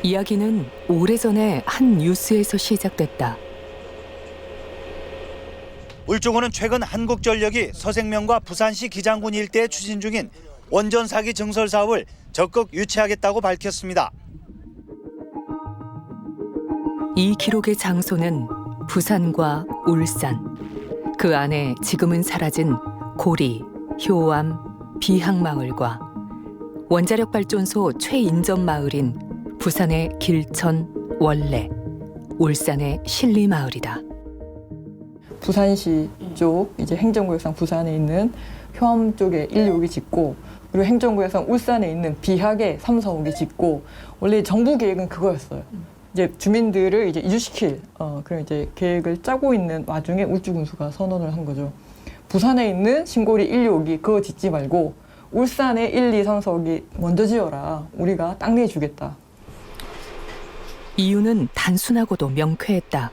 이야기는 오래전에 한 뉴스에서 시작됐다. 울주군은 최근 한국전력이 서생면과 부산시 기장군 일대에 추진 중인 원전 사기 증설 사업을 적극 유치하겠다고 밝혔습니다. 이 기록의 장소는 부산과 울산. 그 안에 지금은 사라진 고리, 효암, 비항마을과 원자력 발전소 최인접 마을인 부산의 길천, 원래, 울산의 신리마을이다. 부산시 쪽 이제 행정구역상 부산에 있는 효암 쪽에 1, 2호기 짓고, 그리고 행정구역상 울산에 있는 비학에 3, 4호기 짓고, 원래 정부 계획은 그거였어요. 이제 주민들을 이제 이주시킬 그런 이제 계획을 짜고 있는 와중에 울주군수가 선언을 한 거죠. 부산에 있는 신고리 1, 2호기 그거 짓지 말고 울산에 1, 2, 3, 4호기 먼저 지어라. 우리가 땅 내주겠다. 이유는 단순하고도 명쾌했다.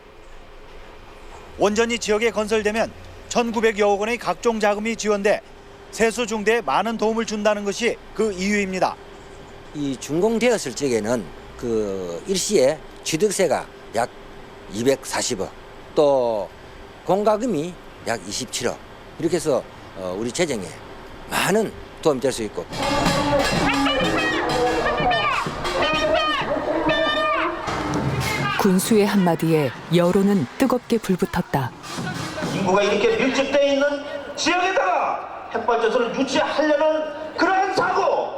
원전이 지역에 건설되면 1,900여억 원의 각종 자금이 지원돼 세수 중대에 많은 도움을 준다는 것이 그 이유입니다. 이 준공되었을 적에는 그 일시에 취득세가 약 240억, 또 공과금이 약 27억, 이렇게 해서 우리 재정에 많은 도움이 될 수 있고. 군수의 한마디에 여론은 뜨겁게 불붙었다. 인구가 이렇게 밀집되어 있는 지역에다가 핵발전소를 유치하려는 그러한 사고!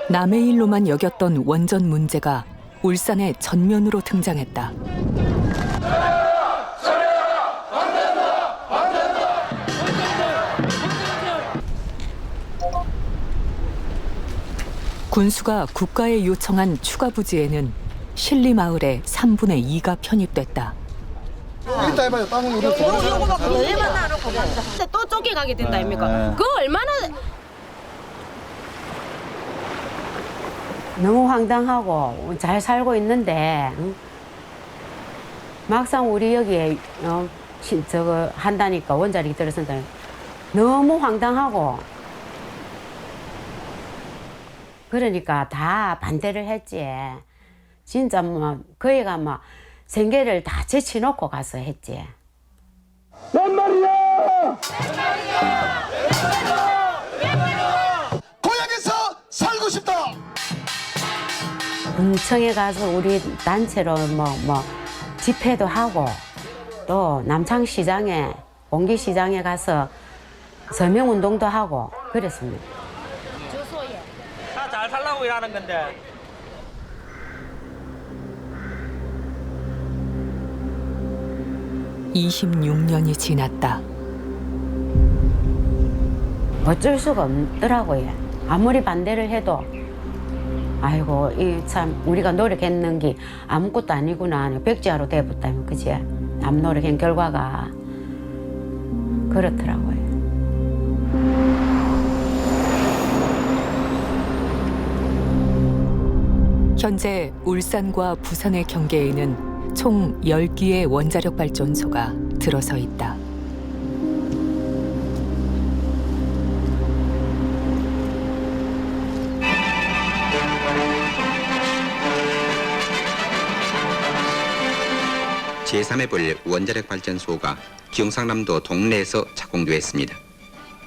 남의 일로만 여겼던 원전 문제가 울산의 전면으로 등장했다. 군수가 국가에 요청한 추가 부지에는 신리마을의 3분의 2가 편입됐다. 이따 해봐요. 땅은 우리 요거밖에 얼마나 하라고 근데 또 쫓겨가게 된다 아닙니까? 그거 얼마나 너무 황당하고 잘 살고 있는데 막상 우리 여기에 저거 한다니까 원자력이 들어선다 너무 황당하고 그러니까 다 반대를 했지. 진짜 뭐 거기가 막 생계를 다 제쳐놓고 가서 했지. 난 말이야! 고향에서 살고 싶다. 군청에 가서 우리 단체로 뭐 집회도 하고 또 남창시장에 공기시장에 가서 서명운동도 하고 그랬습니다. 다 잘 살라고 일하는 건데. (26년이) 지났다. 어쩔 수가 없더라고요. 아무리 반대를 해도 아이고 이 참 우리가 노력했는 게 아무것도 아니구나. 백지화로 돼버렸다면 그지? 남 노력한 결과가 그렇더라고요. 현재 울산과 부산의 경계에는 총 10기의 원자력 발전소가 들어서 있다. 제3해볼 원자력 발전소가 경상남도 동래에서 착공되었습니다.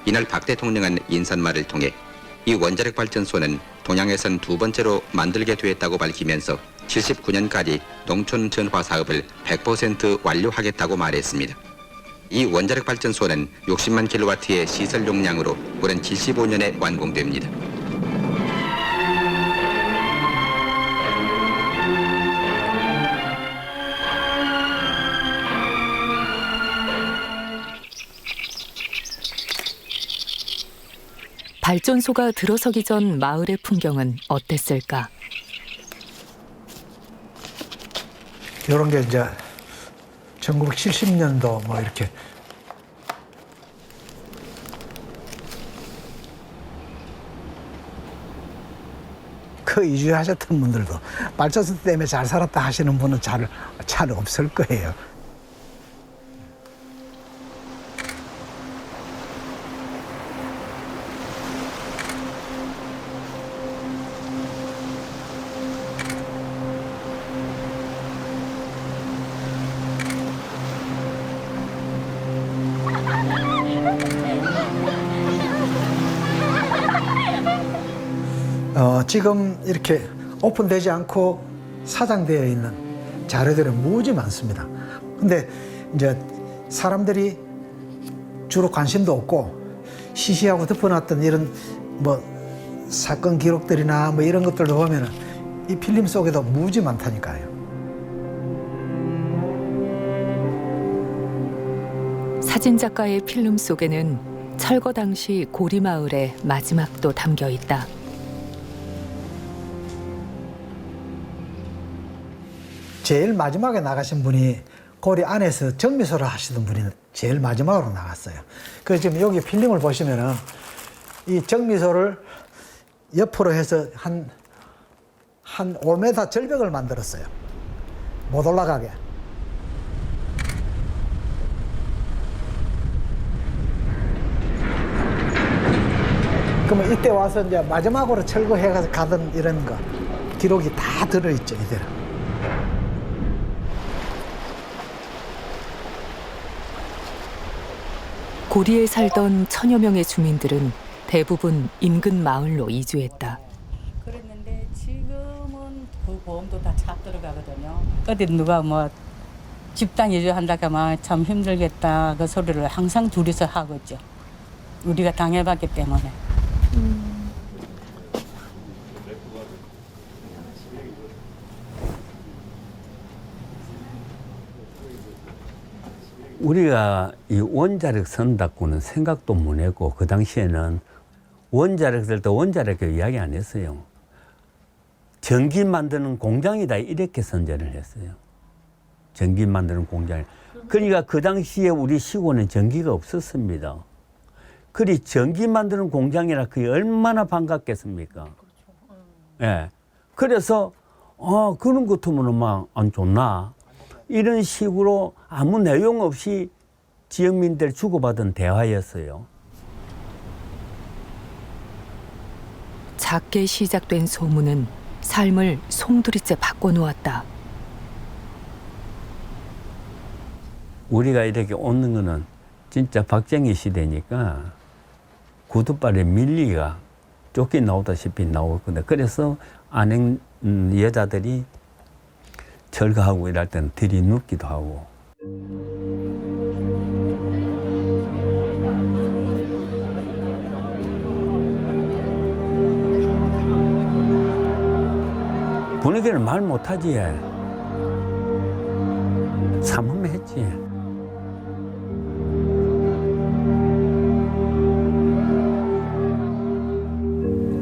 이날 박 대통령은 인사말을 통해 이 원자력 발전소는 동양에선 두 번째로 만들게 되었다고 밝히면서 79년까지 농촌 전화 사업을 100% 완료하겠다고 말했습니다. 이 원자력 발전소는 60만 킬로와트의 시설 용량으로 올해 75년에 완공됩니다. 발전소가 들어서기 전 마을의 풍경은 어땠을까? 이런 게 이제 1970년도 뭐 이렇게 그 이주하셨던 분들도 발전소 때문에 잘 살았다 하시는 분은 잘 없을 거예요. 지금 이렇게 오픈되지 않고 사장되어 있는 자료들은 무지 많습니다. 근데 이제 사람들이 주로 관심도 없고 시시하고 덮어놨던 이런 뭐 사건 기록들이나 뭐 이런 것들도 보면은 이 필름 속에도 무지 많다니까요. 사진작가의 필름 속에는 철거 당시 고리마을의 마지막도 담겨 있다. 제일 마지막에 나가신 분이 고리 안에서 정미소를 하시던 분이 제일 마지막으로 나갔어요. 그래서 지금 여기 필름을 보시면은 이 정미소를 옆으로 해서 한 5m 절벽을 만들었어요. 못 올라가게. 그러면 이때 와서 이제 마지막으로 철거해서 가던 이런 거 기록이 다 들어있죠, 이대로. 고리에 살던 천여 명의 주민들은 대부분 인근 마을로 이주했다. 그랬는데 지금은 그 보험도 다 차 들어가거든요. 어디 누가 뭐 집단 이주한다 하면 참 힘들겠다 그 소리를 항상 둘이서 하고 있죠. 우리가 당해봤기 때문에. 우리가 이 원자력 선다고는 생각도 못 했고 그 당시에는 원자력 쓸 때 원자력 이야기 안 했어요. 전기 만드는 공장이다 이렇게 선전을 했어요. 전기 만드는 공장. 그러니까 그 당시에 우리 시골은 전기가 없었습니다. 그리 전기 만드는 공장이라 그게 얼마나 반갑겠습니까? 예. 그래서 그런 것 같으면 막 안 좋나? 이런 식으로 아무 내용 없이 지역민들 주고받은 대화였어요. 작게 시작된 소문은 삶을 송두리째 바꿔놓았다. 우리가 이렇게 오는 거는 진짜 박정희 시대니까 구두발에 밀리가 쫓겨 나오다시피 나오거든. 그래서 안행 여자들이 철거하고 이럴 때는 들이눕기도 하고. 분위기는 말 못하지. 삼엄했지.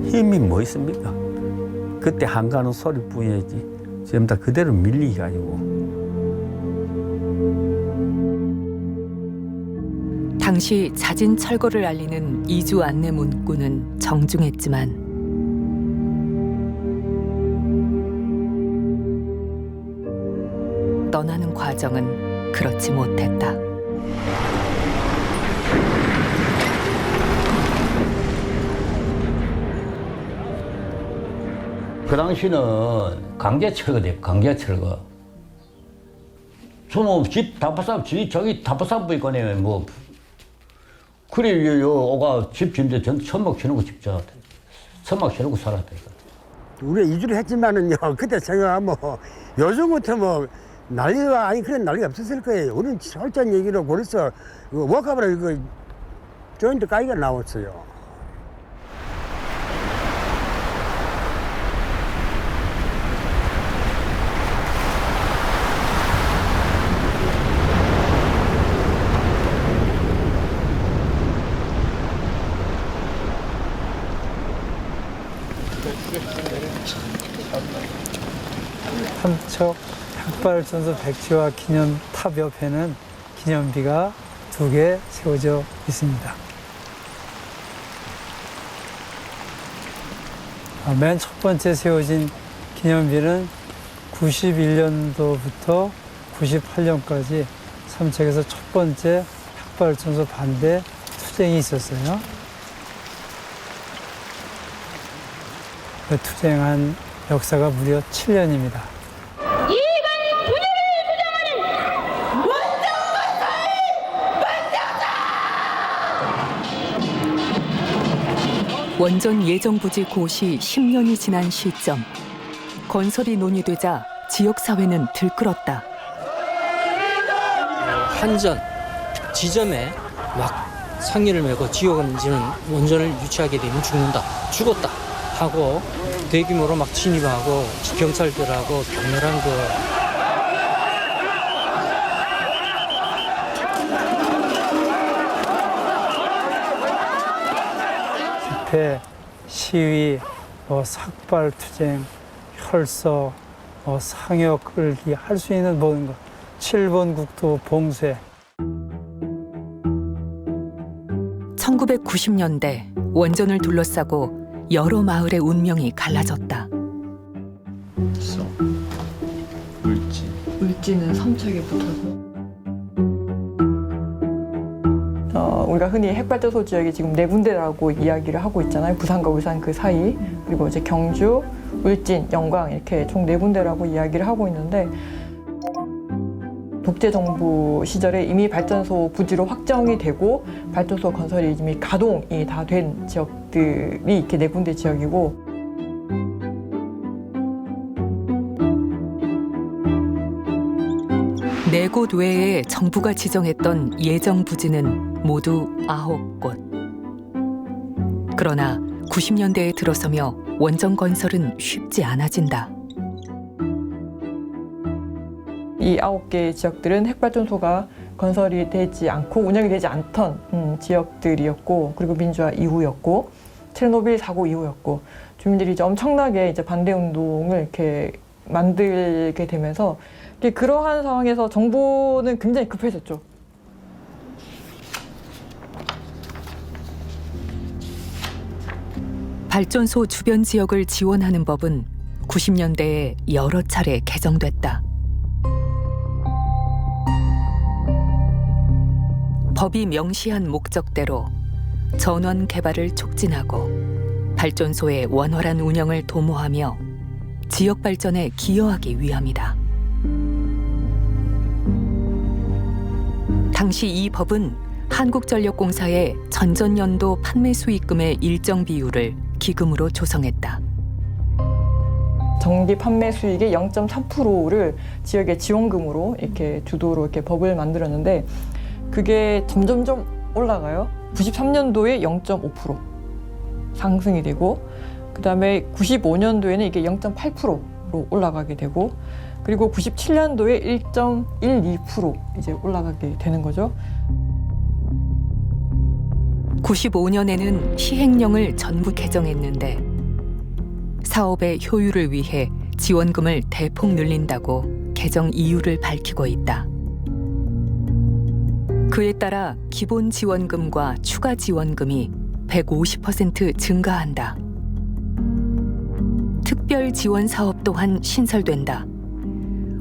힘이 뭐 있습니까? 그때 한가는 소리뿐이지. 지금 다 그대로 밀리가지고. 당시 자진 철거를 알리는 이주 안내 문구는 정중했지만 떠나는 과정은 그렇지 못했다. 그 당시는 강제 철거돼, 강제 철거. 저는 집 다파산, 저기 다파산 부니까네, 뭐. 그래, 오가 집 짓는데 전 천막 치는 거 집자. 천막 치는 거 살았다니까. 우리 이주를 했지만은요, 그때 생각하면 요즘 같으면 난리가, 아니, 그런 난리가 없었을 거예요. 우리는 철저한 얘기로 그래서 워카브라 그 조인트 가기가 나왔어요. 삼척 핵발전소 백지화 기념 탑 옆에는 기념비가 2개 세워져 있습니다. 맨 첫 번째 세워진 기념비는 91년도부터 98년까지 삼척에서 첫 번째 핵발전소 반대 투쟁이 있었어요. 그 투쟁한 역사가 무려 7년입니다. 원전 예정부지 고시 10년이 지난 시점, 건설이 논의되자 지역사회는 들끓었다. 한전 지점에 막 상의를 메고 지역은 원전을 유치하게 되면 죽었다 하고 대규모로 막 진입하고 경찰들하고 격렬한 집회, 시위, 삭발투쟁, 혈서, 상여 끌기 할 수 있는 모든 것. 7번 국도 봉쇄. 1990년대 원전을 둘러싸고 여러 마을의 운명이 갈라졌다. 울진은 삼척에 붙어서. 우리가 흔히 핵발전소 지역이 지금 4군데라고 이야기를 하고 있잖아요. 부산과 울산 그 사이, 그리고 이제 경주, 울진, 영광 이렇게 총 4군데라고 이야기를 하고 있는데, 독재 정부 시절에 이미 발전소 부지로 확정이 되고 발전소 건설이 이미 가동이 다 된 지역들이 이렇게 4군데 지역이고, 네 곳 외에 정부가 지정했던 예정 부지는 모두 9곳. 그러나 90년대에 들어서며 원전 건설은 쉽지 않아진다. 이 9개 지역들은 핵발전소가 건설이 되지 않고 운영이 되지 않던 지역들이었고, 그리고 민주화 이후였고, 체르노빌 사고 이후였고, 주민들이 이제 엄청나게 이제 반대 운동을 이렇게 만들게 되면서, 그러한 상황에서 정부는 굉장히 급해졌죠. 발전소 주변 지역을 지원하는 법은 90년대에 여러 차례 개정됐다. 법이 명시한 목적대로 전원 개발을 촉진하고 발전소의 원활한 운영을 도모하며 지역 발전에 기여하기 위함이다. 당시 이 법은 한국전력공사의 전전년도 판매 수익금의 일정 비율을 기금으로 조성했다. 전기 판매 수익의 0.3%를 지역의 지원금으로 이렇게 주도로 이렇게 법을 만들었는데, 그게 점점점 올라가요. 93년도에 0.5% 상승이 되고, 그다음에 95년도에는 이게 0.8%로 올라가게 되고, 그리고 97년도에 1.12% 이제 올라가게 되는 거죠. 95년에는 시행령을 전부 개정했는데 사업의 효율을 위해 지원금을 대폭 늘린다고 개정 이유를 밝히고 있다. 그에 따라 기본 지원금과 추가 지원금이 150% 증가한다. 특별 지원 사업 또한 신설된다.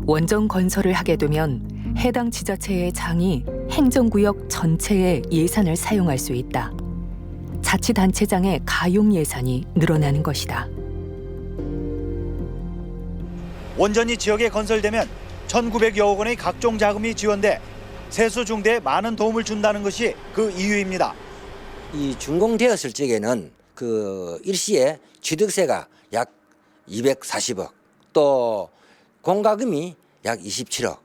원전 건설을 하게 되면 해당 지자체의 장이 행정구역 전체의 예산을 사용할 수 있다. 자치단체장의 가용 예산이 늘어나는 것이다. 원전이 지역에 건설되면 1,900여억 원의 각종 자금이 지원돼 세수 중대에 많은 도움을 준다는 것이 그 이유입니다. 이 준공되었을 적에는 그 일시에 취득세가 약 240억, 또 공과금이 약 27억.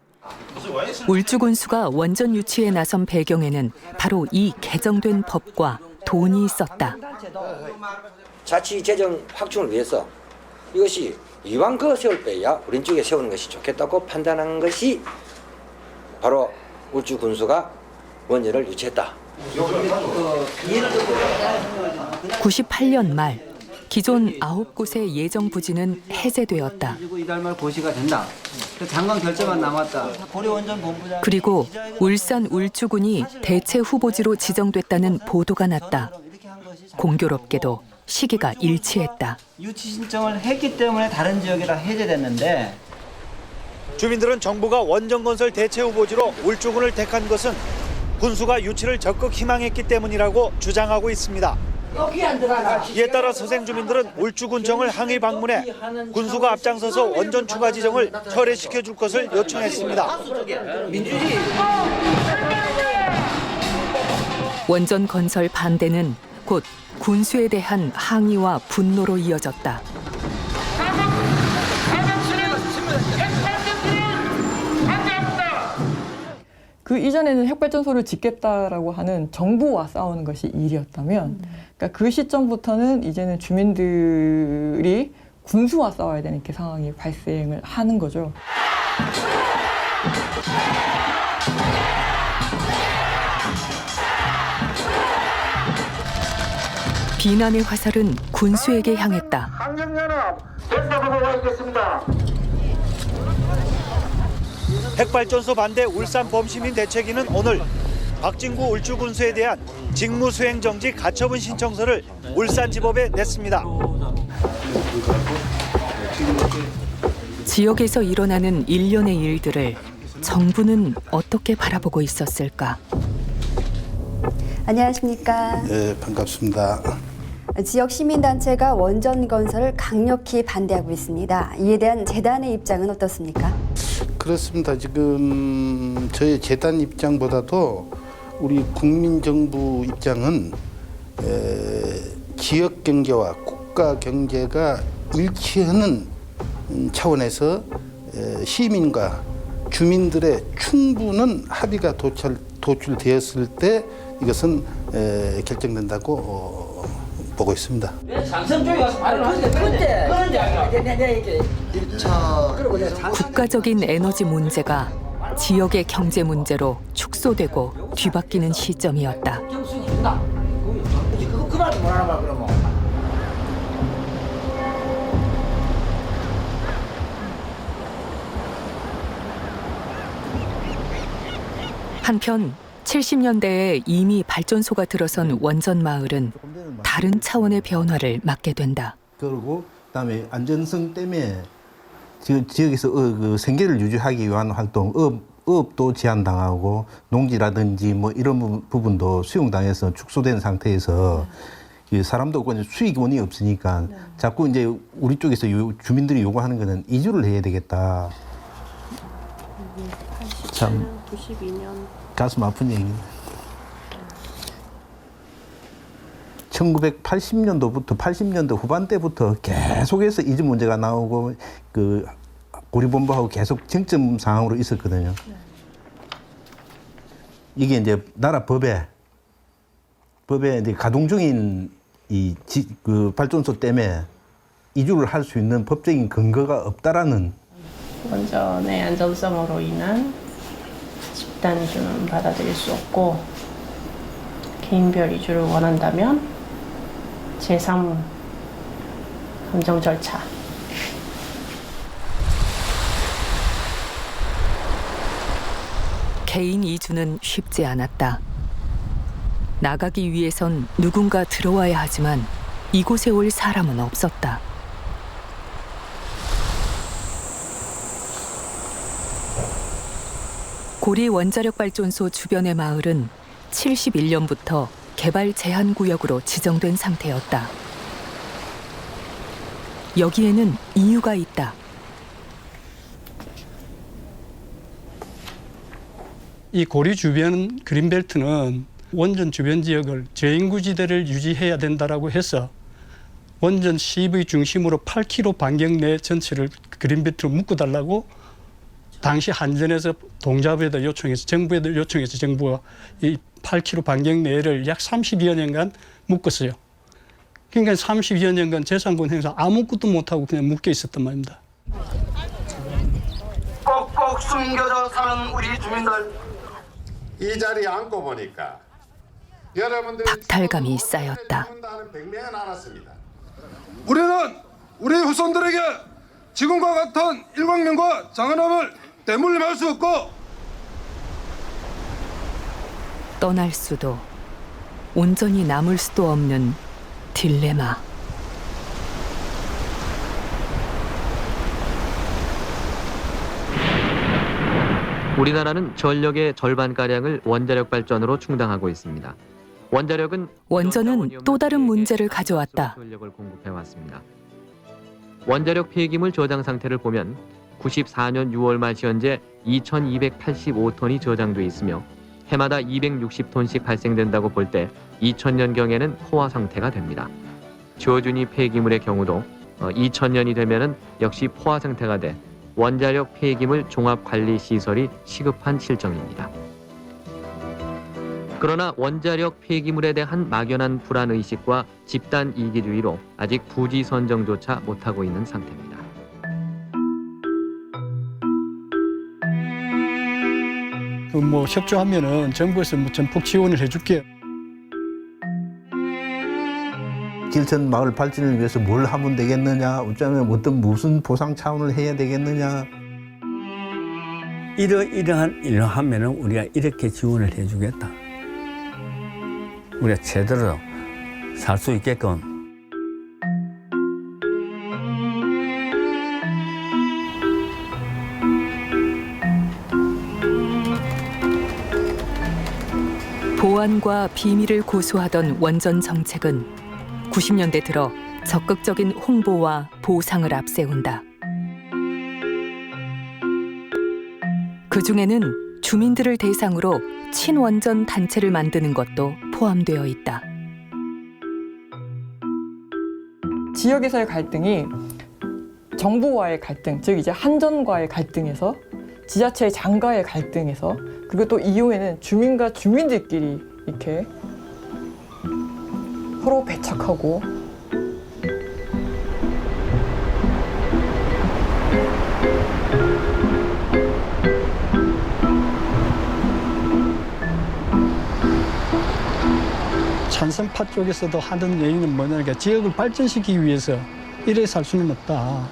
울주군수가 원전 유치에 나선 배경에는 바로 이 개정된 법과 돈이 있었다. 자치 재정 확충을 위해서 이것이 이왕 그 세울 때야 우리 쪽에 세우는 것이 좋겠다고 판단한 것이 바로 울주군수가 원전을 유치했다. 98년 말 기존 9곳의 예정 부지는 해제되었다. 이달 말 고시가 된다. 장관 결정만 남았다. 그리고 울산 울주군이 대체 후보지로 지정됐다는 보도가 났다. 공교롭게도 시기가 일치했다. 유치 신청을 했기 때문에 다른 지역이라 해제됐는데, 주민들은 정부가 원전 건설 대체 후보지로 울주군을 택한 것은 군수가 유치를 적극 희망했기 때문이라고 주장하고 있습니다. 이에 따라 서생 주민들은 울주군청을 항의 방문해 군수가 앞장서서 원전 추가 지정을 철회시켜 줄 것을 요청했습니다. 원전 건설 반대는 곧 군수에 대한 항의와 분노로 이어졌다. 그 이전에는 핵발전소를 짓겠다라고 하는 정부와 싸우는 것이 일이었다면, 그러니까 그 시점부터는 이제는 주민들이 군수와 싸워야 되는 이렇게 상황이 발생을 하는 거죠. 비난의 화살은 군수에게 향했다. 항쟁연합 대표부가 있겠습니다. 핵발전소 반대 울산 범시민 대책위는 오늘 박진구 울주군수에 대한 직무수행정지 가처분 신청서를 울산지법에 냈습니다. 지역에서 일어나는 일련의 일들을 정부는 어떻게 바라보고 있었을까? 안녕하십니까. 네, 반갑습니다. 지역 시민단체가 원전 건설을 강력히 반대하고 있습니다. 이에 대한 재단의 입장은 어떻습니까? 그렇습니다. 지금 저희 재단 입장보다도 우리 국민정부 입장은 지역 경제와 국가 경제가 일치하는 차원에서 시민과 주민들의 충분한 합의가 도출되었을 때 이것은 결정된다고 보고 있습니다. 국가적인 에너지 문제가 지역의 경제 문제로 축소되고 뒤바뀌는 시점이었다. 한편 70년대에 이미 발전소가 들어선 원전 마을은 다른 차원의 변화를 맞게 된다. 그리고 그다음에 안전성 때문에 지역에서 그 생계를 유지하기 위한 활동, 업도 제한당하고 농지라든지 뭐 이런 부분도 수용당해서 축소된 상태에서 사람도 없고 수익원이 없으니까 자꾸 이제 우리 쪽에서 주민들이 요구하는 거는 이주를 해야 되겠다. 참 92년 가슴 아픈 얘기입니다. 1980년도부터 80년대 후반대부터 계속해서 이주 문제가 나오고 그 고리본부하고 계속 쟁점 상황으로 있었거든요. 이게 이제 나라 법에 이제 가동 중인 그 발전소 때문에 이주를 할 수 있는 법적인 근거가 없다라는. 원전의 안전성으로 인한 집단 이주는 받아들일 수 없고 개인별 이주를 원한다면 제3 감정 절차. 개인 이주는 쉽지 않았다. 나가기 위해선 누군가 들어와야 하지만 이곳에 올 사람은 없었다. 고리 원자력 발전소 주변의 마을은 71년부터 개발 제한 구역으로 지정된 상태였다. 여기에는 이유가 있다. 이 고리 주변 그린벨트는 원전 주변 지역을 저인구지대를 유지해야 된다라고 해서 원전 시의 중심으로 8km 반경 내 전체를 그린벨트로 묶어달라고 당시 한전에서 동자부에다 요청해서 정부에다 요청해서 정부가 이 8km 반경 내를 약 30여 년간 묶었어요. 그러니까 30여 년간 재산권 행사 아무것도 못하고 그냥 묶여 있었단 말입니다. 꼭꼭 숨겨져 사는 우리 주민들. 이 자리에 앉고 보니까 여러분들이 박탈감이 쌓였다. 백명은 않았습니다. 우리는 우리 후손들에게 지금과 같은 일광명과 장한함을 대물림할 수 없고 떠날 수도 온전히 남을 수도 없는 딜레마. 우리나라는 전력의 절반가량을 원자력 발전으로 충당하고 있습니다. 원전은 또 다른 문제를 가져왔다. 전력을 공급해왔습니다. 원자력 폐기물 저장 상태를 보면 94년 6월 말 현재 2,285톤이 저장돼 있으며 해마다 260톤씩 발생된다고 볼 때 2000년경에는 포화 상태가 됩니다. 주어준이 폐기물의 경우도 2000년이 되면은 역시 포화 상태가 돼 원자력 폐기물 종합관리시설이 시급한 실정입니다. 그러나 원자력 폐기물에 대한 막연한 불안의식과 집단 이기주의로 아직 부지 선정조차 못하고 있는 상태입니다. 뭐 협조하면은 정부에서 뭐 전폭 지원을 해줄게. 길천 마을 발전을 위해서 뭘 하면 되겠느냐, 어쩌면 무슨 보상 차원을 해야 되겠느냐. 이러한 일을 하면은 우리가 이렇게 지원을 해주겠다. 우리가 제대로 살 수 있게끔. 보안과 비밀을 고수하던 원전 정책은 90년대 들어 적극적인 홍보와 보상을 앞세운다. 그중에는 주민들을 대상으로 친원전 단체를 만드는 것도 포함되어 있다. 지역에서의 갈등이 정부와의 갈등, 즉 이제 한전과의 갈등에서 지자체의 장과의 갈등에서 그리고 또 이후에는 주민과 주민들끼리 이렇게 서로 배척하고 찬성파 쪽에서도 하던 얘기는 뭐냐니까 지역을 발전시키기 위해서 이래 살 수는 없다.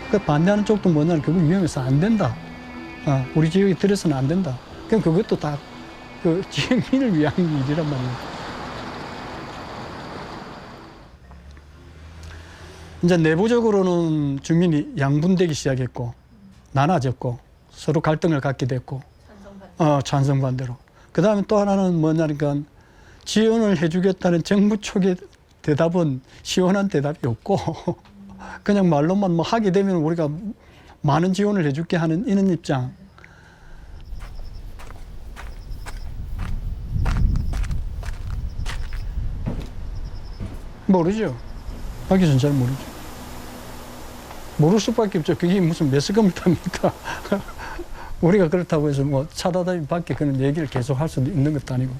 그 반대하는 쪽도 뭐냐면 그거 위험해서 안 된다. 우리 지역에 들어서는 안 된다. 그럼 그것도 다 그 지역민을 위한 일이란 말이에요. 이제 내부적으로는 주민이 양분되기 시작했고 나눠졌고 서로 갈등을 갖게 됐고 찬성 반대로. 그 다음에 또 하나는 뭐냐니까 지원을 해주겠다는 정부 쪽의 대답은 시원한 대답이 없고 그냥 말로만 뭐 하게 되면 우리가 많은 지원을 해줄게 하는 이런 입장. 모르죠. 하기 전 잘 모르죠. 모를 수밖에 없죠. 그게 무슨 매스컴입니까? 우리가 그렇다고 해서 뭐 차다다비 밖에 그런 얘기를 계속 할 수도 있는 것도 아니고.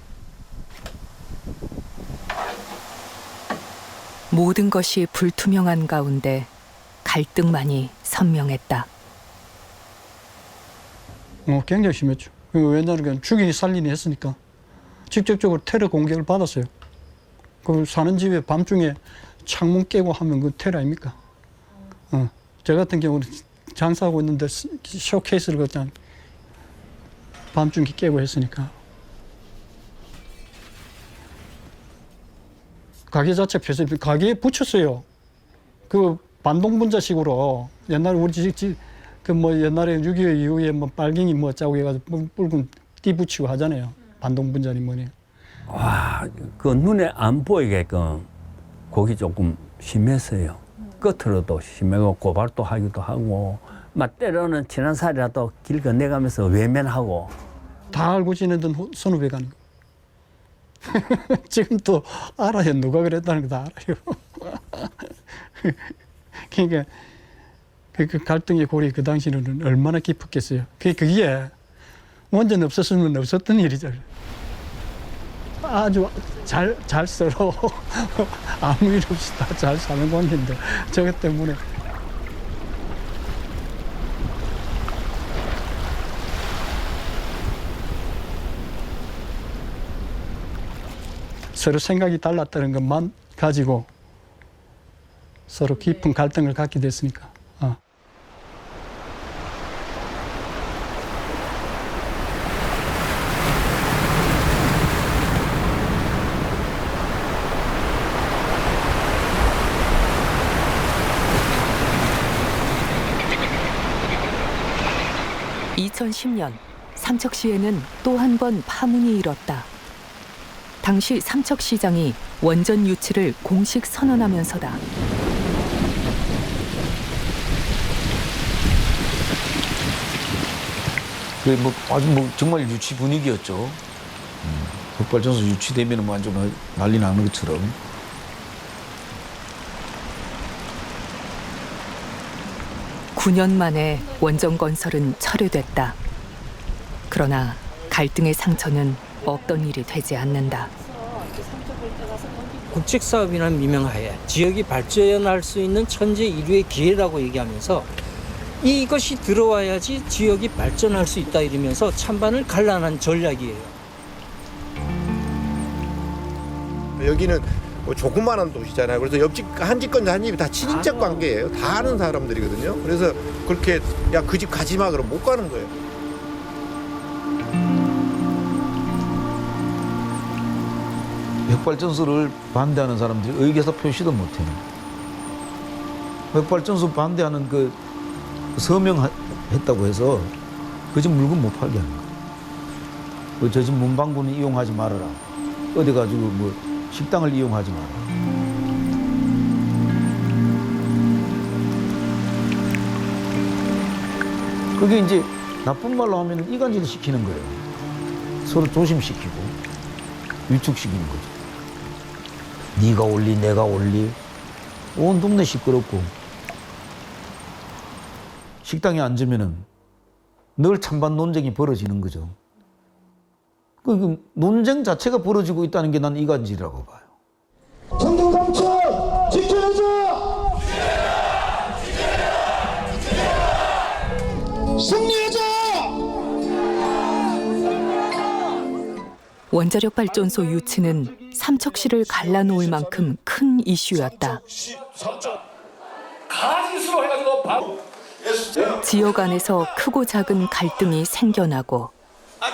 모든 것이 불투명한 가운데 갈등만이 선명했다. 굉장히 심했죠. 왜냐하면 죽이니 살리니 했으니까 직접적으로 테러 공격을 받았어요. 그 사는 집에 밤중에 창문 깨고 하면 그 테러 아닙니까? 저 같은 경우는 장사하고 있는데 쇼케이스를 그냥 밤중에 깨고 했으니까. 가게 자체 폐쇄, 가게에 붙였어요. 그 반동분자식으로 옛날에 우리 그 뭐 옛날에 6.25 이후에 뭐 빨갱이 뭐 짜고 해가지고 붉은 띠 붙이고 하잖아요. 반동분자니 뭐니. 와, 그 눈에 안 보이게끔 거기 조금 심했어요. 끝으로도 심하고 고발도 하기도 하고 막 때로는 지난 살이라도 길 건너가면서 외면하고. 다 알고 지내던 선후배가 아니고. 지금 또 알아요. 누가 그랬다는 거 다 알아요. 그러니까 그 갈등의 골이 그 당시에는 얼마나 깊었겠어요. 그게 원전 없었으면 없었던 일이죠. 아주 잘 서로 아무 일 없이 다 잘 사는 관계인데 저것 때문에 서로 생각이 달랐다는 것만 가지고 서로 깊은 갈등을 갖게 됐으니까. (2010년) 삼척시에는 또 한 번 파문이 일었다. 당시 삼척시장이 원전 유치를 공식 선언하면서다. 뭐 아주 뭐 정말 유치 분위기였죠. 흑발전소 유치되면 완전 난리 나는 것처럼. (9년) 만에 원전 건설은 철회됐다. 그러나 갈등의 상처는 없던 일이 되지 않는다. 국책 사업이라는 미명하에 지역이 발전할 수 있는 천재 인류의 기회라고 얘기하면서 이것이 들어와야지 지역이 발전할 수 있다 이러면서 찬반을 갈라난 전략이에요. 여기는 뭐 조그마한 도시잖아요. 그래서 옆집 한 집과 한 집이 다 친인척 관계예요. 다 아는 사람들이거든요. 그래서 그렇게 야 그 집 가지 마 그러면 못 가는 거예요. 핵발전소를 반대하는 사람들이 의기사 표시도 못해요. 핵발전소 반대하는 그 서명했다고 해서 그 집 물건 못 팔게 하는 거예요. 저 집 문방구는 이용하지 말아라. 어디 가지고 뭐 식당을 이용하지 마라. 그게 이제 나쁜 말로 하면 이간질 시키는 거예요. 서로 조심시키고 위축시키는 거죠. 네가 올리 내가 올리 온 동네 시끄럽고 식당에 앉으면은 늘 찬반 논쟁이 벌어지는 거죠. 그 논쟁 자체가 벌어지고 있다는 게 난 이간질이라고 봐요. 정동 감찰 지켜내자. 승리하자. 원자력 발전소 유치는 삼척시를 갈라놓을 만큼 큰 이슈였다. 가진수로 해가지고 바로 지역 안에서 크고 작은 갈등이 생겨나고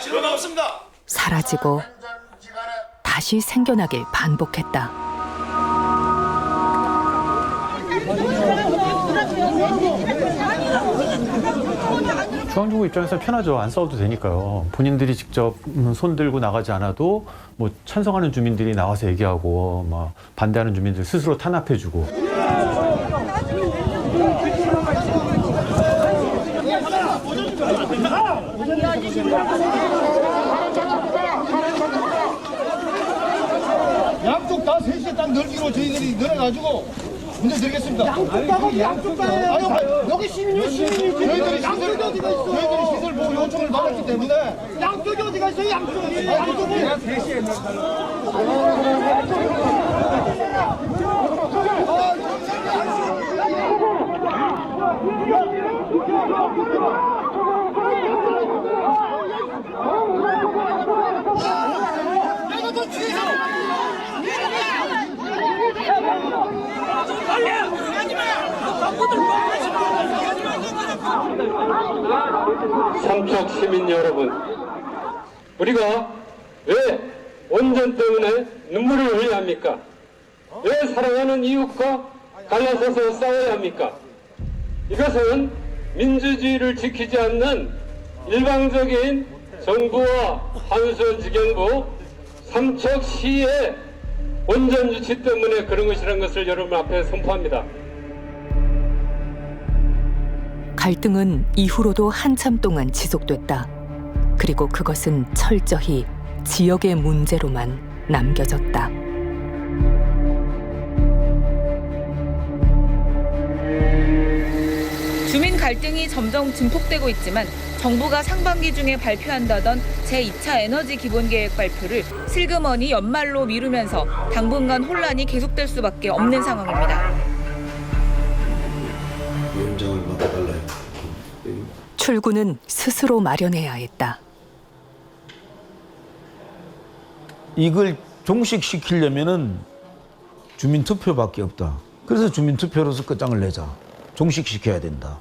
전화 없습니다. 사라지고 다시 생겨나길 반복했다. 중앙정부 입장에서 편하죠. 안 싸워도 되니까요. 본인들이 직접 손 들고 나가지 않아도 뭐 찬성하는 주민들이 나와서 얘기하고 막 반대하는 주민들 스스로 탄압해주고. 양쪽 다 3시에 딱 넓기로 저희들이 늘어가지고 문제 드리겠습니다. 양쪽 다 여기 시민이 저희들이 시설 보호 요청을 받았기 때문에 양쪽이 어디가 있어요? 양쪽이 3시에 삼척 시민 여러분, 우리가 왜 원전 때문에 눈물을 흘려야 합니까? 왜 사랑하는 이웃과 갈라서서 싸워야 합니까? 이것은 민주주의를 지키지 않는 일방적인 정부와 한수원지경부 삼척시의 원전 유치 때문에 그런 것이라는 것을 여러분 앞에 선포합니다. 갈등은 이후로도 한참 동안 지속됐다. 그리고 그것은 철저히 지역의 문제로만 남겨졌다. 주민 갈등이 점점 증폭되고 있지만 정부가 상반기 중에 발표한다던 제2차 에너지 기본계획 발표를 슬그머니 연말로 미루면서 당분간 혼란이 계속될 수밖에 없는 상황입니다. 위원장을 맡아달라요. 출구는 스스로 마련해야 했다. 이걸 종식시키려면은 주민투표밖에 없다. 그래서 주민투표로서 끝장을 내자. 종식시켜야 된다.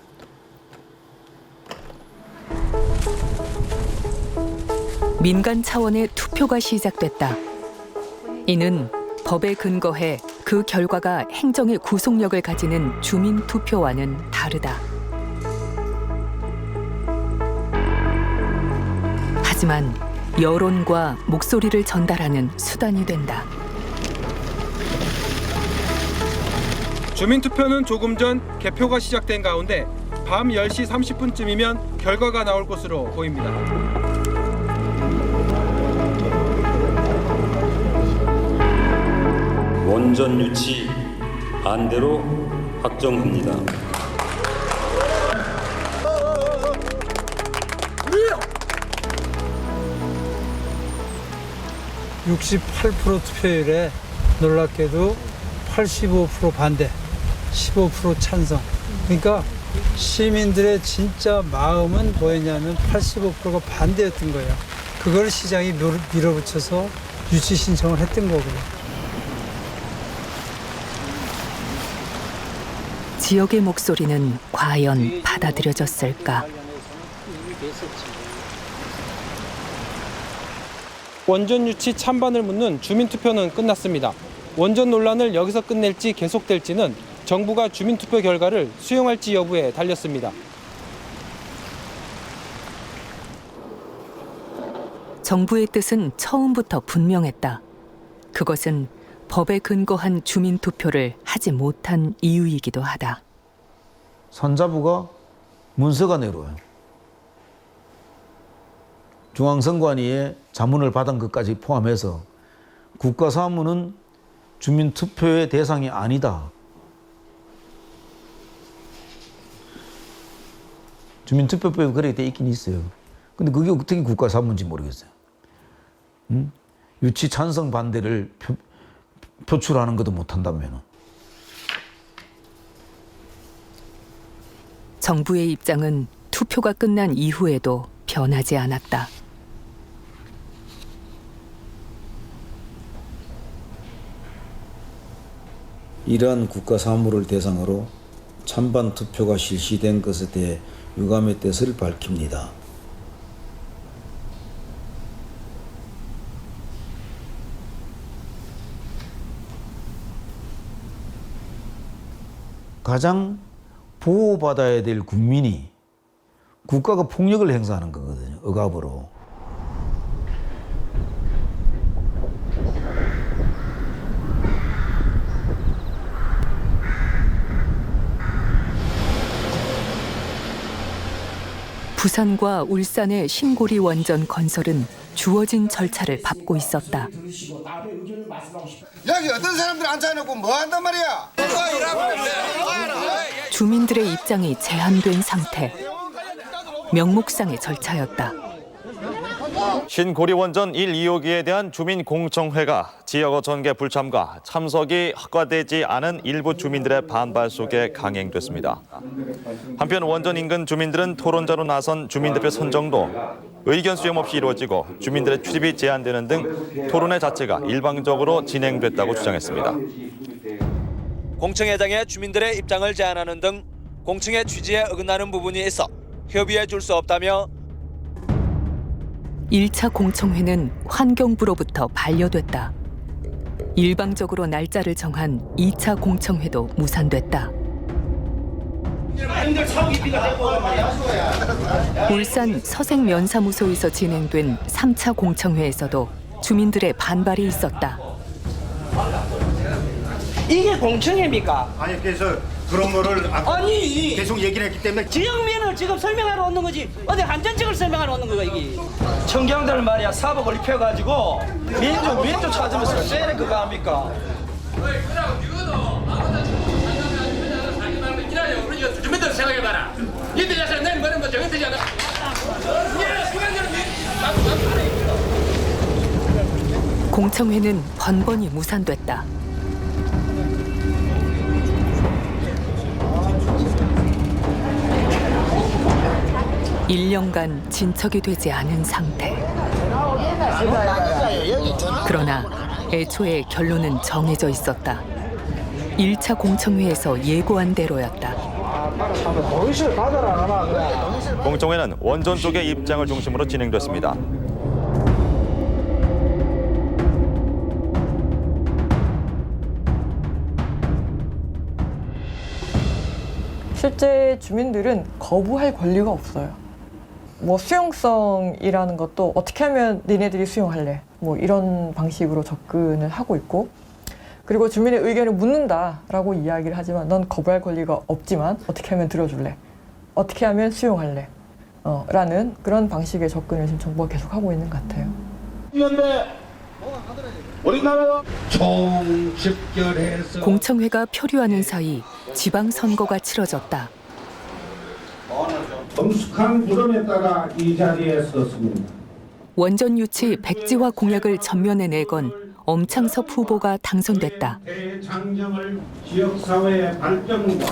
민간 차원의 투표가 시작됐다. 이는 법에 근거해 그 결과가 행정의 구속력을 가지는 주민투표와는 다르다. 하지만 여론과 목소리를 전달하는 수단이 된다. 주민투표는 조금 전 개표가 시작된 가운데 밤 10시 30분쯤이면 결과가 나올 것으로 보입니다. 원전 유치 반대로 확정합니다. 68% 투표율에 놀랍게도 85% 반대, 15% 찬성. 그러니까 시민들의 진짜 마음은 뭐였냐면 85%가 반대였던 거예요. 그걸 시장이 밀어붙여서 유치 신청을 했던 거고요. 지역의 목소리는 과연 받아들여졌을까? 원전 유치 찬반을 묻는 주민투표는 끝났습니다. 원전 논란을 여기서 끝낼지 계속될지는 정부가 주민투표 결과를 수용할지 여부에 달렸습니다. 정부의 뜻은 처음부터 분명했다. 그것은 법에 근거한 주민투표를 하지 못한 이유이기도 하다. 산자부가 문서가 내려와요. 중앙선관위에 자문을 받은 것까지 포함해서 국가사무는 주민투표의 대상이 아니다. 주민투표법에 그렇게 돼 있긴 있어요. 근데 그게 어떻게 국가사무인지 모르겠어요. 유치 찬성 반대를 표출하는 것도 못한다면. 정부의 입장은 투표가 끝난 이후에도 변하지 않았다. 이러한 국가사무를 대상으로 찬반 투표가 실시된 것에 대해 유감의 뜻을 밝힙니다. 가장 보호받아야 될 국민이 국가가 폭력을 행사하는 거거든요. 억압으로. 부산과 울산의 신고리 원전 건설은 주어진 절차를 밟고 있었다. 여기 어떤 사람들 앉아놓고 뭐 한단 말이야? 주민들의 입장이 제한된 상태. 명목상의 절차였다. 신고리 원전 1, 2호기에 대한 주민 공청회가 지역어 전개 불참과 참석이 허가되지 않은 일부 주민들의 반발 속에 강행됐습니다. 한편 원전 인근 주민들은 토론자로 나선 주민대표 선정도 의견 수렴 없이 이루어지고 주민들의 출입이 제한되는 등 토론회 자체가 일방적으로 진행됐다고 주장했습니다. 공청회장에 주민들의 입장을 제안하는 등 공청회 취지에 어긋나는 부분이 있어 협의해 줄 수 없다며 1차 공청회는 환경부로부터 반려됐다. 일방적으로 날짜를 정한 2차 공청회도 무산됐다. 울산 서생면사무소에서 진행된 3차 공청회에서도 주민들의 반발이 있었다. 이게 공청회입니까? 아니 그래서 그런 거를 아니 계속 얘기를 했기 때문에 지역민을 지금 설명하러 오는 거지 어디 한전직을 설명하러 오는 거야 이게. 청경들 말이야 사복을 입혀가지고 민주 찾으면서 쎄 그거 합니까? 주민들 생각해봐라. 이들 야생 내는 거는 뭐 정해지지 않아. 공청회는 번번이 무산됐다. 일 년간 진척이 되지 않은 상태. 그러나 애초에 결론은 정해져 있었다. 1차 공청회에서 예고한 대로였다. 공청회는 원전 쪽의 입장을 중심으로 진행됐습니다. 실제 주민들은 거부할 권리가 없어요. 뭐 수용성이라는 것도 어떻게 하면 니네들이 수용할래? 뭐 이런 방식으로 접근을 하고 있고, 그리고 주민의 의견을 묻는다라고 이야기를 하지만 넌 거부할 권리가 없지만 어떻게 하면 들어줄래? 어떻게 하면 수용할래? 라는 그런 방식의 접근을 지금 정부가 계속 하고 있는 것 같아요. 우리나라 총집결해서 공청회가 표류하는 사이 지방선거가 치러졌다. 엄숙한 부름에 따라 이 자리에 섰습니다. 원전 유치 백지화 공약을 전면에 내건 엄창섭 후보가 당선됐다. 대장정을 지역사회의 발전과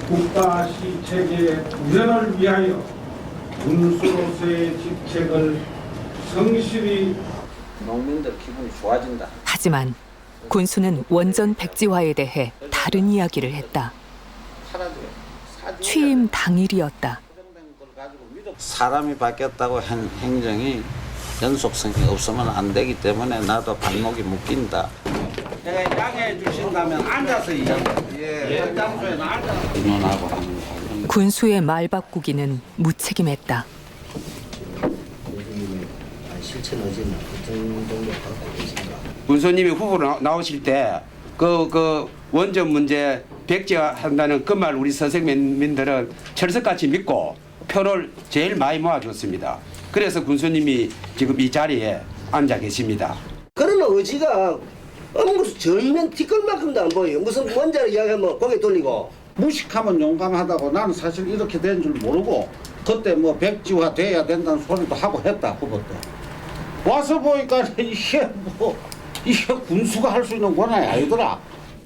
국가 시체계의 구현을 위하여 군수로서의 직책을 성실히 농민들 기분이 좋아진다. 하지만 군수는 원전 백지화에 대해 다른 이야기를 했다. 취임 당일이었다. 사람이 바뀌었다고 한 행정이 연속성이 없으면 안 되기 때문에 나도 발목이 묶인다. 내가 양해해 주신다면 앉아서 이야기해. 장소에는 앉아서 의논하고 하는 거. 군수의 말 바꾸기는 무책임했다. 실천 의지는 어떤 정도 갖고 계신가? 군수님이 후보로 나오실 때 그 원전 문제 백지화한다는 그 말 우리 선생님들은 철석같이 믿고 표를 제일 많이 모아줬습니다. 그래서 군수님이 지금 이 자리에 앉아 계십니다. 그런 의지가 아무것도 전면 뒷걸만큼도 안 보여요. 무슨 원자를 이야기하면 고개 돌리고. 무식하면 용감하다고 나는 사실 이렇게 된 줄 모르고 그때 뭐 백지화 돼야 된다는 소리도 하고 했다 후보 때. 와서 보니까 이게 군수가 할 수 있는 권한이 아니더라.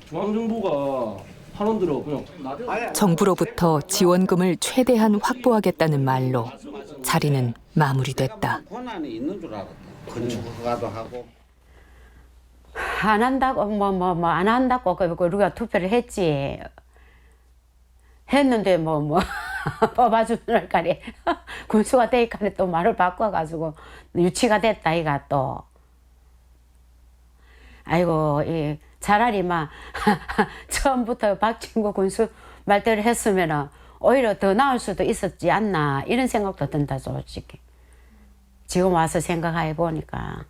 중앙정부가 한원들어 그냥 정부로부터 지원금을 최대한 확보하겠다는 말로 자리는 마무리됐다. 권한이 있는 줄 알았다. 건축가도 하고. 안 한다고 안 한다고 우리가 투표를 했지. 했는데 뽑아주는 까리 군수가 되니까 또 말을 바꿔가지고 유치가 됐다 이가 또. 아이고 차라리 처음부터 박진구 군수 말대로 했으면 오히려 더 나을 수도 있었지 않나 이런 생각도 든다 솔직히. 지금 와서 생각해 보니까.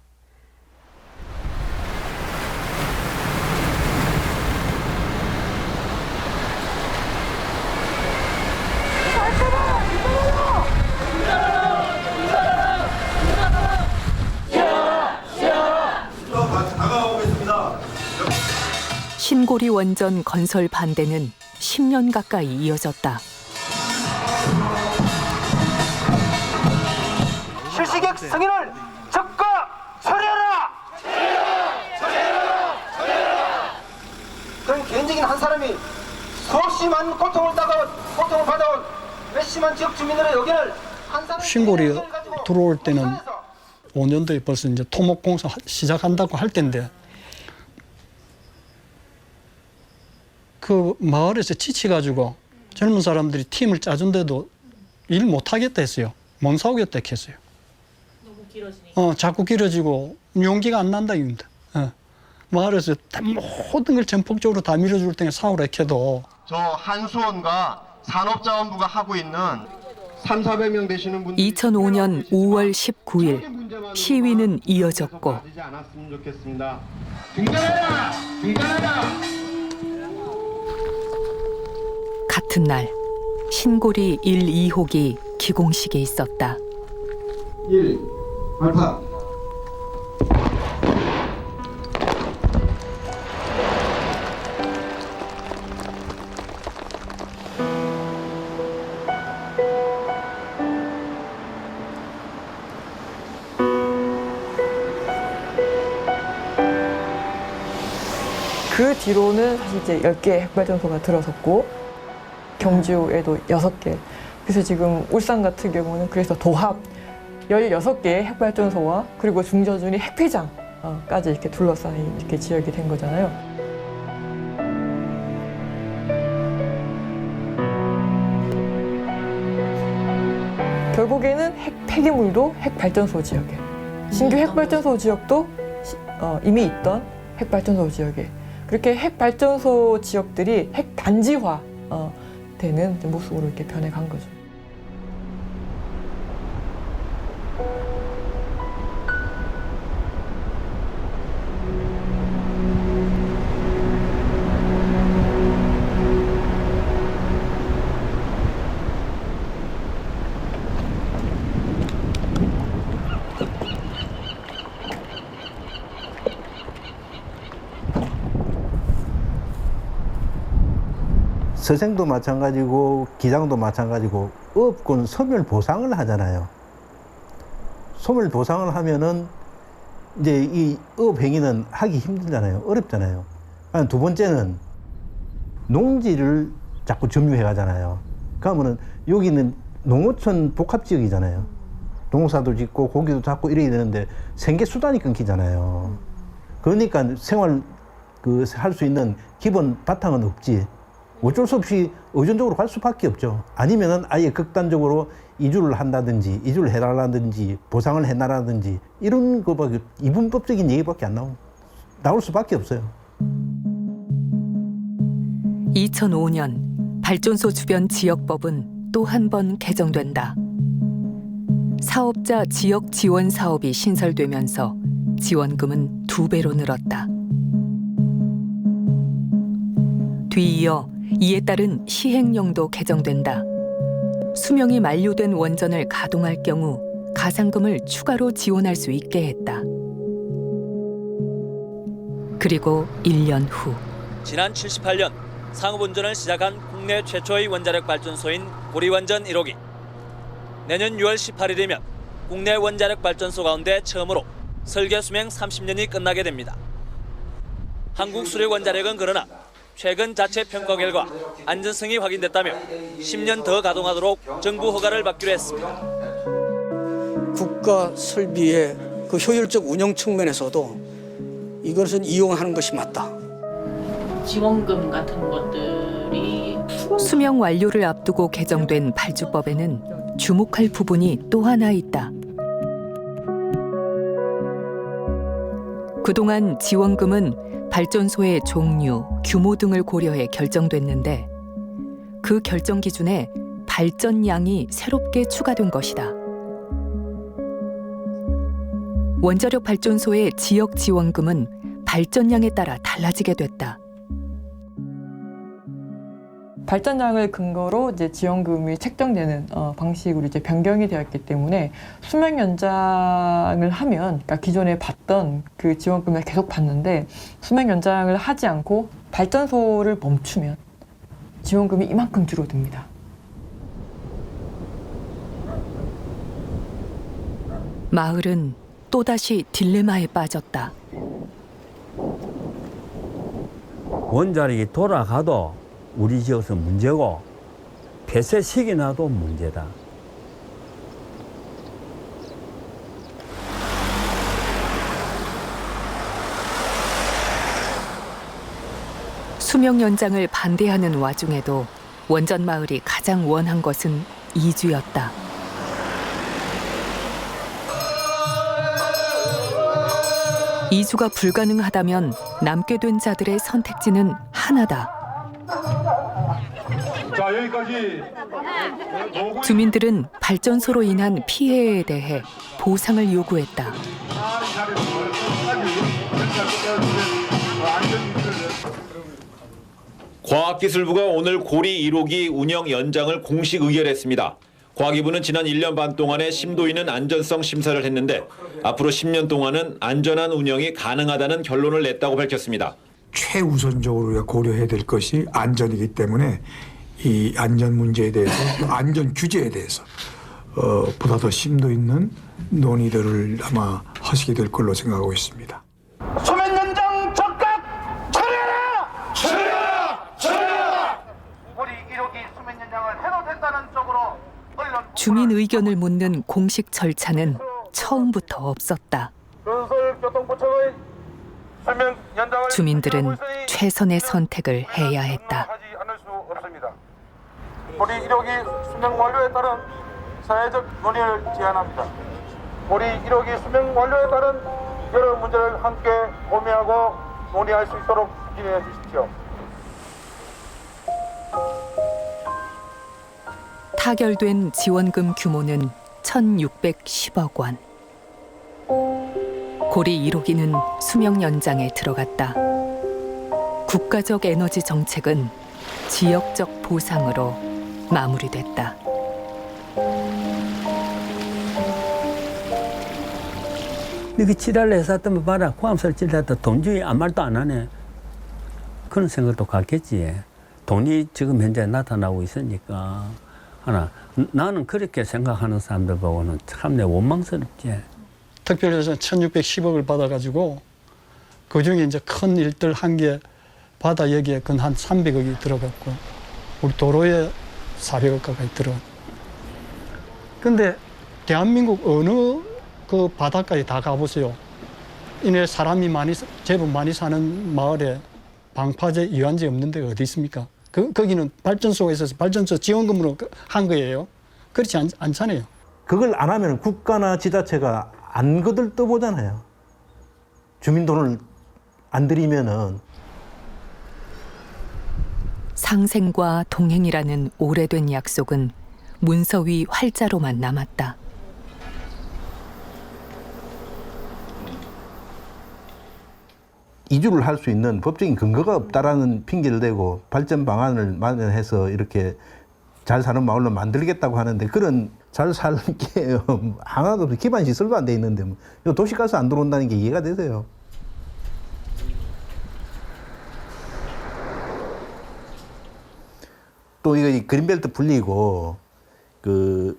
신고리 원전 건설 반대는 10년 가까이 이어졌다. 실시객 승인을 적극 처리하라! 그럼 개인적인 한 사람이 수없이 많은 고통을 받아온 몇십만 지역 주민들의 의견을 한 사람이 신고리 들어올 때는 5년도에 벌써 이제 토목공사 시작한다고 할 텐데 그 마을에서 지치가지고 젊은 사람들이 팀을 짜준데도 일 못하겠다 했어요. 못 싸우겠다 했어요. 너무 길어지니까. 자꾸 길어지고 용기가 안 난다 이겁니다. 마을에서 다 모든 걸 전폭적으로 다 밀어줄 때에 싸우라 해도 저 한수원과 산업자원부가 하고 있는 300~400명 되시는 분들이 2005년 5월 19일 시위는 이어졌고 등장하라! 같은 날 신고리 1, 2호기 기공식이 있었다. 1. 발파. 그 뒤로는 사실 이제 10개의 핵발전소가 들어섰고 경주에도 6개. 그래서 지금 울산 같은 경우는 그래서 도합 16개의 핵발전소와 그리고 중저준이 핵폐장까지 이렇게 둘러싸인 이렇게 지역이 된 거잖아요. 결국에는 폐기물도 핵발전소 지역에, 신규 핵발전소 지역도 이미 있던 핵발전소 지역에, 그렇게 핵발전소 지역들이 핵단지화 되는 모습으로 이렇게 변해간 거죠. 서생도 마찬가지고 기장도 마찬가지고 업군 소멸 보상을 하잖아요. 소멸 보상을 하면은 이제 이 업 행위는 하기 힘들잖아요. 어렵잖아요. 두 번째는 농지를 자꾸 점유해 가잖아요. 그러면은 여기는 농어촌 복합지역이잖아요. 농사도 짓고 고기도 잡고 이래야 되는데 생계 수단이 끊기잖아요. 그러니까 생활 할 수 있는 기본 바탕은 없지. 어쩔 수 없이 의존적으로 갈 수밖에 없죠. 아니면은 아예 극단적으로 이주를 한다든지 이주를 해달라든지 보상을 해놔라든지 이런 거밖에 이분법적인 얘기밖에 안 나올 수밖에 없어요. 2005년 발전소 주변 지역법은 또 한 번 개정된다. 사업자 지역 지원 사업이 신설되면서 지원금은 2배로 늘었다. 뒤이어 이에 따른 시행령도 개정된다. 수명이 만료된 원전을 가동할 경우 가상금을 추가로 지원할 수 있게 했다. 그리고 1년 후 지난 78년 상업운전을 시작한 국내 최초의 원자력 발전소인 고리원전 1호기. 내년 6월 18일이면 국내 원자력 발전소 가운데 처음으로 설계 수명 30년이 끝나게 됩니다. 한국수력원자력은 그러나 최근 자체 평가 결과 안전성이 확인됐다며 10년 더 가동하도록 정부 허가를 받기로 했습니다. 국가 설비의 그 효율적 운영 측면에서도 이것은 이용하는 것이 맞다. 지원금 같은 것들이 수명 완료를 앞두고 개정된 발주법에는 주목할 부분이 또 하나 있다. 그동안 지원금은 발전소의 종류, 규모 등을 고려해 결정됐는데 그 결정 기준에 발전량이 새롭게 추가된 것이다. 원자력 발전소의 지역 지원금은 발전량에 따라 달라지게 됐다. 발전량을 근거로 이제 지원금이 책정되는 방식으로 이제 변경이 되었기 때문에 수명 연장을 하면, 그러니까 기존에 받던 그 지원금을 계속 받는데 수명 연장을 하지 않고 발전소를 멈추면 지원금이 이만큼 줄어듭니다. 마을은 또다시 딜레마에 빠졌다. 원자력이 돌아가도 우리 지역에서 문제고 폐쇄시키나도 문제다. 수명 연장을 반대하는 와중에도 원전 마을이 가장 원한 것은 이주였다. 이주가 불가능하다면 남게 된 자들의 선택지는 하나다. 자, 여기까지. 주민들은 발전소로 인한 피해에 대해 보상을 요구했다. 과학기술부가 오늘 고리 1호기 운영 연장을 공식 의결했습니다. 과기부는 지난 1년 반 동안의 심도 있는 안전성 심사를 했는데 앞으로 10년 동안은 안전한 운영이 가능하다는 결론을 냈다고 밝혔습니다. 최우선적으로 우리가 고려해야 될 것이 안전이기 때문에 이 안전 문제에 대해서 또 안전 규제에 대해서 보다 더 심도 있는 논의들을 아마 하시게 될 걸로 생각하고 있습니다. 수면 연장 적각 처리하라! 처리하라! 처리하라! 우리 1호기 수면 연장을 해도 된다는 쪽으로 주민 의견을 묻는 공식 절차는 처음부터 없었다. 건설교통부청의 수면 연장을 주민들은 최선의 선택을 해야 했다. 하지 않을 수 없습니다. 우리 1호기 수명 완료에 따른 사회적 논의를 제안합니다. 우리 1호기 수명 완료에 따른 여러 문제를 함께 고민하고 논의할 수 있도록 기대해 주십시오. 타결된 지원금 규모는 1,610억 원. 고리 1호기는 수명 연장에 들어갔다. 국가적 에너지 정책은 지역적 보상으로 마무리됐다. 이렇게 지랄을 했었다면 봐라. 포함설 찔렀다 돈 주기 아무 말도 안 하네. 그런 생각도 갖겠지. 돈이 지금 현재 나타나고 있으니까 하나 나는 그렇게 생각하는 사람들 보고는 참 내 원망스럽지. 특별해서 1610억을 받아가지고 그중에 이제 큰 일들 한 개 바다 여기에 근 한 300억이 들어갔고 우리 도로에 400억 가까이 들어갔고. 근데 대한민국 어느 그 바닷가에 다 가보세요. 이내 사람이 제법 많이 사는 마을에 방파제, 이완제 없는 데가 어디 있습니까? 거기는 발전소가 있어서 발전소 지원금으로 한 거예요. 그렇지 않잖아요. 그걸 안 하면 국가나 지자체가 안 거들떠보잖아요. 주민 돈을 안 들이면은. 상생과 동행이라는 오래된 약속은 문서 위 활자로만 남았다. 이주를 할 수 있는 법적인 근거가 없다라는 핑계를 대고 발전 방안을 마련해서 이렇게 잘 사는 마을로 만들겠다고 하는데 그런 잘 살게 하나도 없이 기반 시설도 안 돼 있는데 도시가스 안 들어온다는 게 이해가 되세요? 또 이거 그린벨트 풀리고 그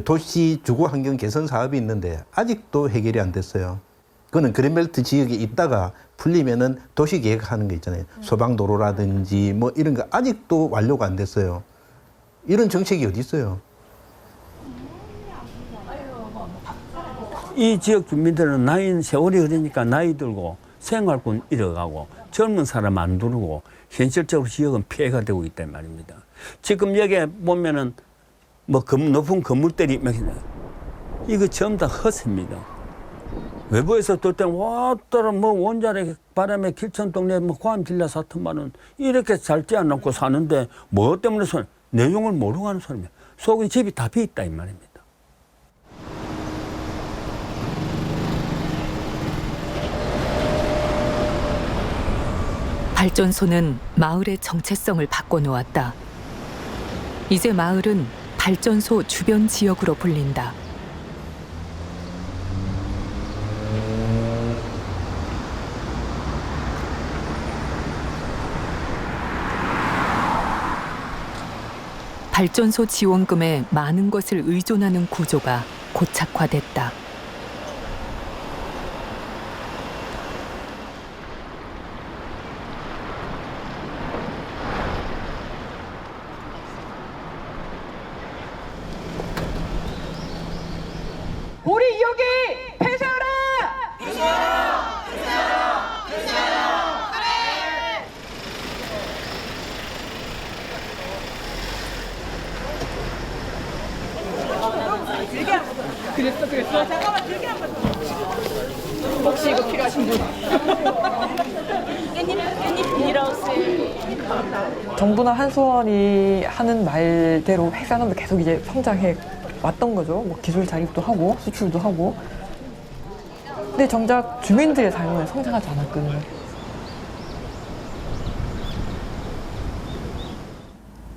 도시 주거 환경 개선 사업이 있는데 아직도 해결이 안 됐어요. 그거는 그린벨트 지역에 있다가 풀리면은 도시 계획하는 거 있잖아요. 소방도로라든지 뭐 이런 거 아직도 완료가 안 됐어요. 이런 정책이 어디 있어요? 이 지역 주민들은 세월이 흐르니까 나이 들고 생활권 잃어가고 젊은 사람 안 들어오고 현실적으로 지역은 피해가 되고 있단 말입니다. 지금 여기에 보면은 뭐 높은 건물들이 이거 전부 다 허세입니다. 외부에서 볼 때는 왔더라 뭐 원자력 바람에 길천 동네 뭐 고암 빌라 사트만은 이렇게 잘 떼어놓고 사는데 뭐 때문에 내용을 모르고 하는 사람이야. 속에 집이 다 비어 있다 이 말입니다. 발전소는 마을의 정체성을 바꿔놓았다. 이제 마을은 발전소 주변 지역으로 불린다. 발전소 지원금에 많은 것을 의존하는 구조가 고착화됐다. 우리 여기 폐쇄하라! 폐쇄하라! 폐쇄하라! 폐쇄하라! 그랬어. 잠깐만 들게 한번. 혹시 이거 필요하신 분? 깻잎 일어오세요. 정부나 한수원이 하는 말대로 획산업을 계속 이제 성장해 왔던 거죠. 뭐 기술 자립도 하고 수출도 하고. 근데 정작 주민들의 삶은 성장하지 않았거든요.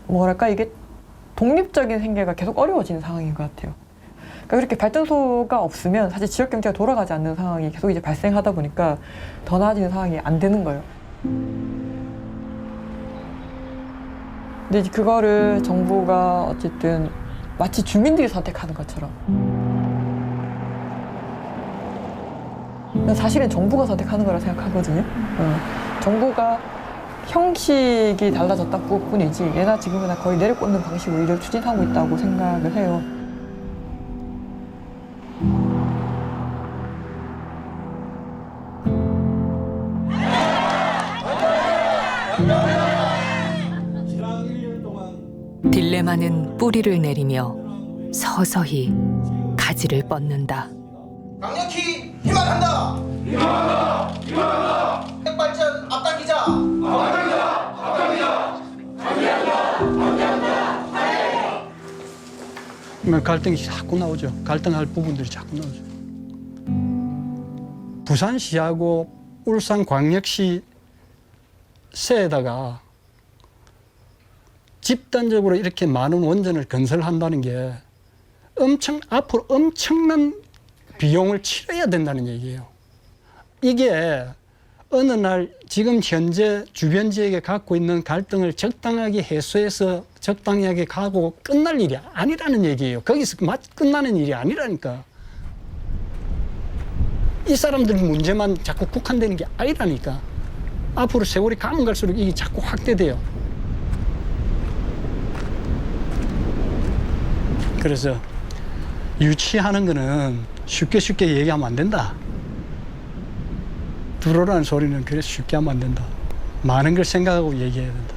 뭐랄까 이게 독립적인 생계가 계속 어려워지는 상황인 것 같아요. 그러니까 이렇게 발전소가 없으면 사실 지역 경제가 돌아가지 않는 상황이 계속 이제 발생하다 보니까 더 나아지는 상황이 안 되는 거예요. 근데 이제 그거를 정부가 어쨌든 마치 주민들이 선택하는 것처럼. 사실은 정부가 선택하는 거라 생각하거든요. 정부가 형식이 달라졌다 뿐이지 예나 지금이나 거의 내려꽂는 방식으로 일을 추진하고 있다고 생각을 해요. 딜레마는 뿌리를 내리며 서서히 가지를 뻗는다. 강력히 비판한다. 비판한다. 비판한다. 핵발전 앞당기자. 앞당기자. 앞당기자. 반대한다. 반대한다. 반대. 갈등이 자꾸 나오죠. 갈등할 부분들이 자꾸 나오죠. 부산시하고 울산광역시 세에다가 집단적으로 이렇게 많은 원전을 건설한다는 게 앞으로 엄청난 비용을 치러야 된다는 얘기예요. 이게 어느 날 지금 현재 주변 지역에 갖고 있는 갈등을 적당하게 해소해서 적당하게 가고 끝날 일이 아니라는 얘기예요. 거기서 끝나는 일이 아니라니까. 이 사람들 문제만 자꾸 국한되는 게 아니라니까. 앞으로 세월이 가면 갈수록 이게 자꾸 확대돼요. 그래서 유치하는 거는 쉽게 얘기하면 안 된다. 들어라는 소리는 그래 쉽게 하면 안 된다. 많은 걸 생각하고 얘기해야 된다.